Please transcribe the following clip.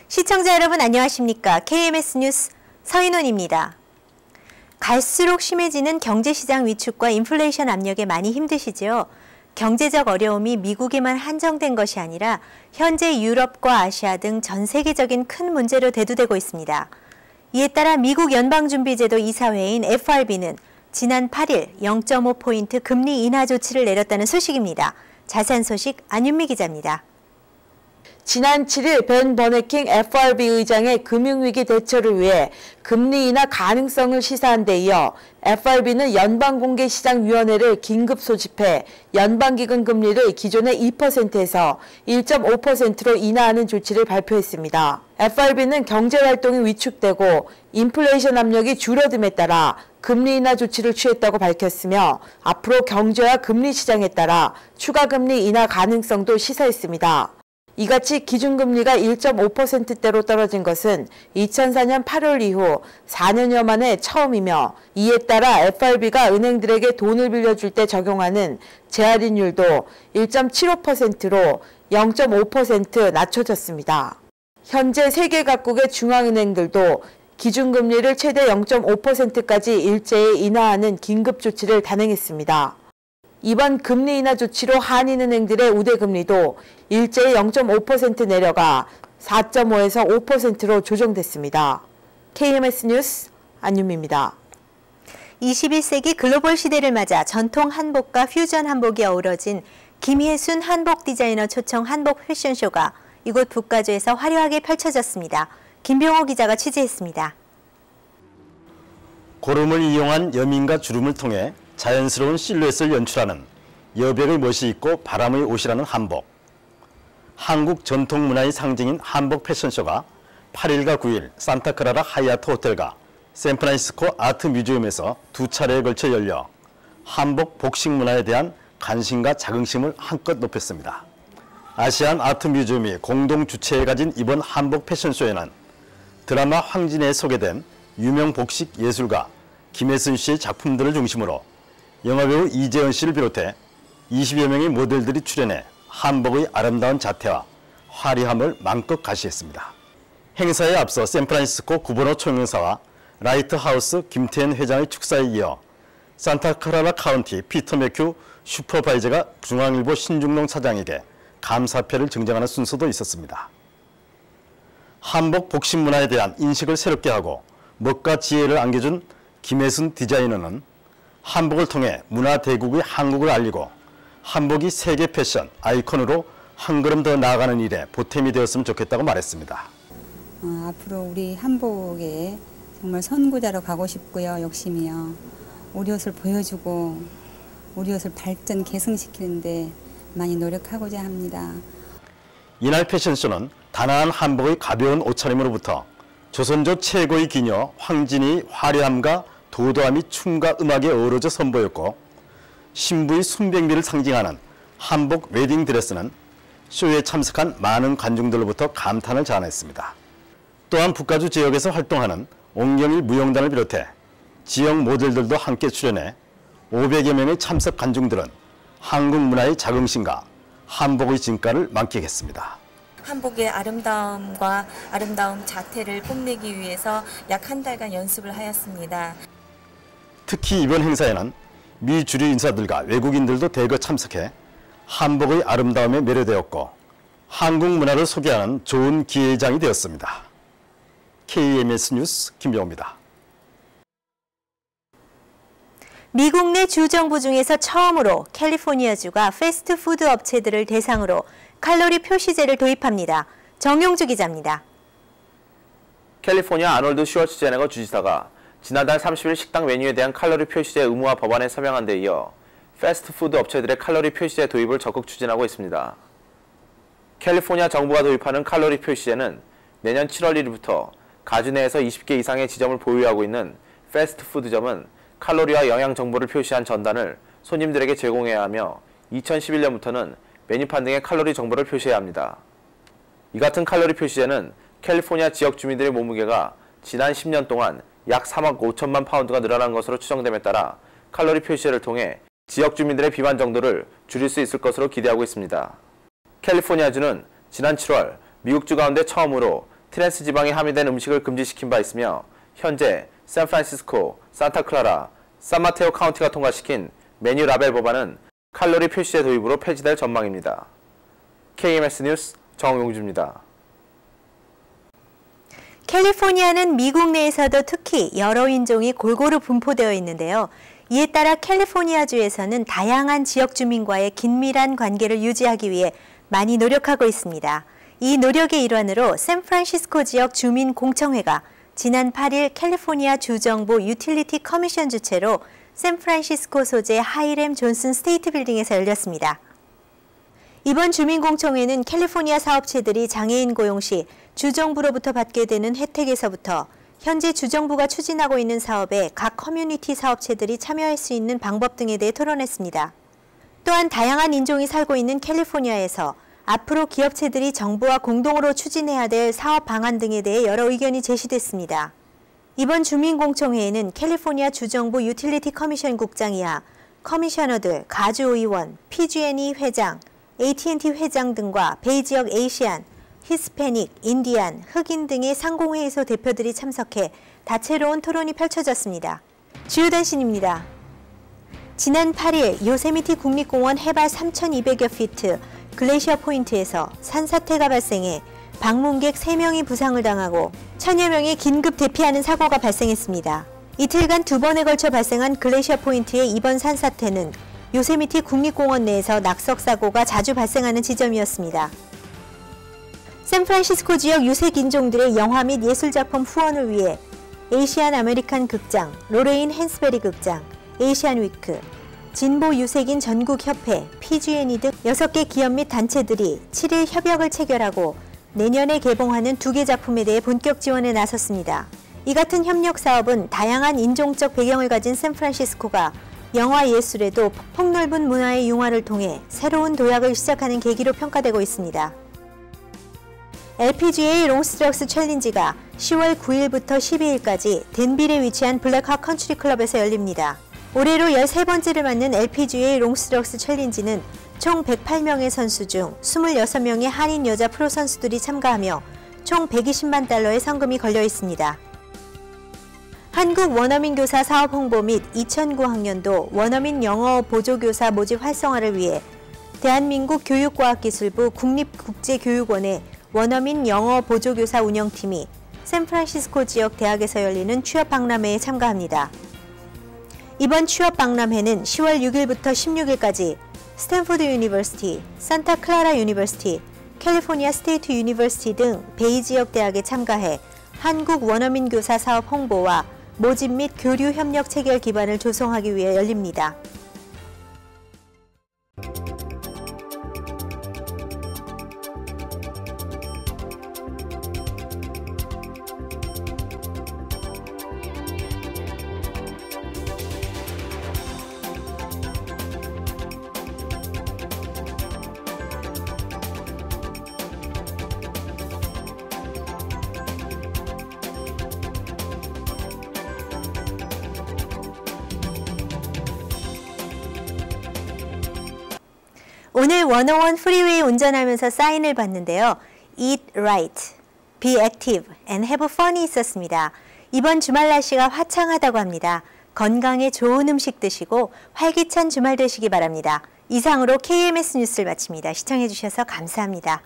시청자 여러분 안녕하십니까? KMS 뉴스 서인원입니다. 갈수록 심해지는 경제시장 위축과 인플레이션 압력에 많이 힘드시죠? 경제적 어려움이 미국에만 한정된 것이 아니라 현재 유럽과 아시아 등 전 세계적인 큰 문제로 대두되고 있습니다. 이에 따라 미국 연방준비제도 이사회인 FRB는 지난 8일 0.5포인트 금리 인하 조치를 내렸다는 소식입니다. 자세한 소식 안윤미 기자입니다. 지난 7일 벤 버네킹 FRB 의장의 금융위기 대처를 위해 금리 인하 가능성을 시사한 데 이어 FRB는 연방공개시장위원회를 긴급 소집해 연방기금 금리를 기존의 2%에서 1.5%로 인하하는 조치를 발표했습니다. FRB는 경제활동이 위축되고 인플레이션 압력이 줄어듦에 따라 금리 인하 조치를 취했다고 밝혔으며 앞으로 경제와 금리 시장에 따라 추가 금리 인하 가능성도 시사했습니다. 이같이 기준금리가 1.5%대로 떨어진 것은 2004년 8월 이후 4년여 만에 처음이며 이에 따라 FRB가 은행들에게 돈을 빌려줄 때 적용하는 재할인율도 1.75%로 0.5% 낮춰졌습니다. 현재 세계 각국의 중앙은행들도 기준금리를 최대 0.5%까지 일제히 인하하는 긴급 조치를 단행했습니다. 이번 금리 인하 조치로 한인은행들의 우대금리도 일제히 0.5% 내려가 4.5에서 5%로 조정됐습니다. KMS 뉴스 안윤미입니다. 21세기 글로벌 시대를 맞아 전통 한복과 퓨전 한복이 어우러진 김혜순 한복 디자이너 초청 한복 패션쇼가 이곳 북가주에서 화려하게 펼쳐졌습니다. 김병호 기자가 취재했습니다. 고름을 이용한 여민과 주름을 통해 자연스러운 실루엣을 연출하는 여백의 멋이 있고 바람의 옷이라는 한복. 한국 전통 문화의 상징인 한복 패션쇼가 8일과 9일 산타크라라 하얏트 호텔과 샌프란시스코 아트 뮤지엄에서 두 차례에 걸쳐 열려 한복 복식 문화에 대한 관심과 자긍심을 한껏 높였습니다. 아시안 아트 뮤지엄이 공동 주최해 가진 이번 한복 패션쇼에는 드라마 황진에에 소개된 유명 복식 예술가 김혜순 씨의 작품들을 중심으로 영화배우 이재현 씨를 비롯해 20여 명의 모델들이 출연해 한복의 아름다운 자태와 화려함을 마음껏 가시했습니다. 행사에 앞서 샌프란시스코 구버너 총영사와 라이트하우스 김태현 회장의 축사에 이어 산타크라라 카운티 피터 매큐 슈퍼바이저가 중앙일보 신중동 사장에게 감사패를 증정하는 순서도 있었습니다. 한복 복식 문화에 대한 인식을 새롭게 하고 멋과 지혜를 안겨준 김혜순 디자이너는 한복을 통해 문화 대국의 한국을 알리고 한복이 세계 패션 아이콘으로 한 걸음 더 나아가는 일에 보탬이 되었으면 좋겠다고 말했습니다. 앞으로 우리 한복에 정말 선구자로 가고 싶고요. 욕심이요. 우리 옷을 보여주고 우리 옷을 발전 계승시키는데 많이 노력하고자 합니다. 이날 패션쇼는 단아한 한복의 가벼운 옷차림으로부터 조선조 최고의 기녀 황진이의 화려함과 도도함이 춤과 음악에 어우러져 선보였고 신부의 순백미를 상징하는 한복 웨딩 드레스는 쇼에 참석한 많은 관중들로부터 감탄을 자아냈습니다. 또한 북가주 지역에서 활동하는 옹경일 무용단을 비롯해 지역 모델들도 함께 출연해 500여 명의 참석 관중들은 한국 문화의 자긍심과 한복의 진가를 만끽했습니다. 한복의 아름다움과 아름다운 자태를 뽐내기 위해서 약 한 달간 연습을 하였습니다. 특히 이번 행사에는 미 주류 인사들과 외국인들도 대거 참석해 한복의 아름다움에 매료되었고 한국 문화를 소개하는 좋은 기회장이 되었습니다. KMS 뉴스 김병호입니다. 미국 내 주정부 중에서 처음으로 캘리포니아주가 패스트푸드 업체들을 대상으로 칼로리 표시제를 도입합니다. 정용주 기자입니다. 캘리포니아 아놀드 슈워츠제네거 주지사가 지난달 30일 식당 메뉴에 대한 칼로리 표시제 의무화 법안에 서명한 데 이어 패스트푸드 업체들의 칼로리 표시제 도입을 적극 추진하고 있습니다. 캘리포니아 정부가 도입하는 칼로리 표시제는 내년 7월 1일부터 가주 내에서 20개 이상의 지점을 보유하고 있는 패스트푸드점은 칼로리와 영양 정보를 표시한 전단을 손님들에게 제공해야 하며 2011년부터는 메뉴판 등의 칼로리 정보를 표시해야 합니다. 이 같은 칼로리 표시제는 캘리포니아 지역 주민들의 몸무게가 지난 10년 동안 약 3억 5천만 파운드가 늘어난 것으로 추정됨에 따라 칼로리 표시제를 통해 지역 주민들의 비만 정도를 줄일 수 있을 것으로 기대하고 있습니다. 캘리포니아주는 지난 7월 미국주 가운데 처음으로 트랜스 지방이 함유된 음식을 금지시킨 바 있으며 현재 샌프란시스코, 산타클라라, 산마테오 카운티가 통과시킨 메뉴 라벨 법안은 칼로리 표시제 도입으로 폐지될 전망입니다. KMS 뉴스 정용주입니다. 캘리포니아는 미국 내에서도 특히 여러 인종이 골고루 분포되어 있는데요. 이에 따라 캘리포니아주에서는 다양한 지역 주민과의 긴밀한 관계를 유지하기 위해 많이 노력하고 있습니다. 이 노력의 일환으로 샌프란시스코 지역 주민공청회가 지난 8일 캘리포니아 주정부 유틸리티 커미션 주최로 샌프란시스코 소재 하이렘 존슨 스테이트 빌딩에서 열렸습니다. 이번 주민공청회는 캘리포니아 사업체들이 장애인 고용 시 주정부로부터 받게 되는 혜택에서부터 현재 주정부가 추진하고 있는 사업에 각 커뮤니티 사업체들이 참여할 수 있는 방법 등에 대해 토론했습니다. 또한 다양한 인종이 살고 있는 캘리포니아에서 앞으로 기업체들이 정부와 공동으로 추진해야 될 사업 방안 등에 대해 여러 의견이 제시됐습니다. 이번 주민공청회에는 캘리포니아 주정부 유틸리티 커미션 국장 이하 커미셔너들, 가주의원, PG&E 회장, AT&T 회장 등과 베이지역 에이시안, 히스패닉, 인디안, 흑인 등의 상공회의소 대표들이 참석해 다채로운 토론이 펼쳐졌습니다. 주요 단신입니다. 지난 8일 요세미티 국립공원 해발 3,200여 피트 글레이셔 포인트에서 산사태가 발생해 방문객 3명이 부상을 당하고 1000여 명이 긴급 대피하는 사고가 발생했습니다. 이틀간 2번에 걸쳐 발생한 글레이셔 포인트의 이번 산사태는 요세미티 국립공원 내에서 낙석 사고가 자주 발생하는 지점이었습니다. 샌프란시스코 지역 유색 인종들의 영화 및 예술작품 후원을 위해 에이시안 아메리칸 극장, 로레인 헨스베리 극장, 에이시안 위크, 진보 유색인 전국협회, PG&E 등 6개 기업 및 단체들이 7일 협약을 체결하고 내년에 개봉하는 2개 작품에 대해 본격 지원에 나섰습니다. 이 같은 협력 사업은 다양한 인종적 배경을 가진 샌프란시스코가 영화 예술에도 폭넓은 문화의 융화를 통해 새로운 도약을 시작하는 계기로 평가되고 있습니다. LPGA 롱스트럭스 챌린지가 10월 9일부터 12일까지 댄빌에 위치한 블랙하크 컨트리 클럽에서 열립니다. 올해로 13번째를 맞는 LPGA 롱스트럭스 챌린지는 총 108명의 선수 중 26명의 한인 여자 프로 선수들이 참가하며 총 120만 달러의 상금이 걸려 있습니다. 한국 원어민 교사 사업 홍보 및 2009학년도 원어민 영어 보조교사 모집 활성화를 위해 대한민국 교육과학기술부 국립국제교육원의 원어민 영어 보조교사 운영팀이 샌프란시스코 지역 대학에서 열리는 취업박람회에 참가합니다. 이번 취업박람회는 10월 6일부터 16일까지 스탠포드 유니버시티, 산타클라라 유니버시티, 캘리포니아 스테이트 유니버시티 등 베이 지역 대학에 참가해 한국 원어민 교사 사업 홍보와 모집 및 교류 협력 체결 기반을 조성하기 위해 열립니다. 오늘 101 프리웨이 운전하면서 사인을 봤는데요. Eat right, be active, and have fun이 있었습니다. 이번 주말 날씨가 화창하다고 합니다. 건강에 좋은 음식 드시고 활기찬 주말 되시기 바랍니다. 이상으로 KMS 뉴스를 마칩니다. 시청해 주셔서 감사합니다.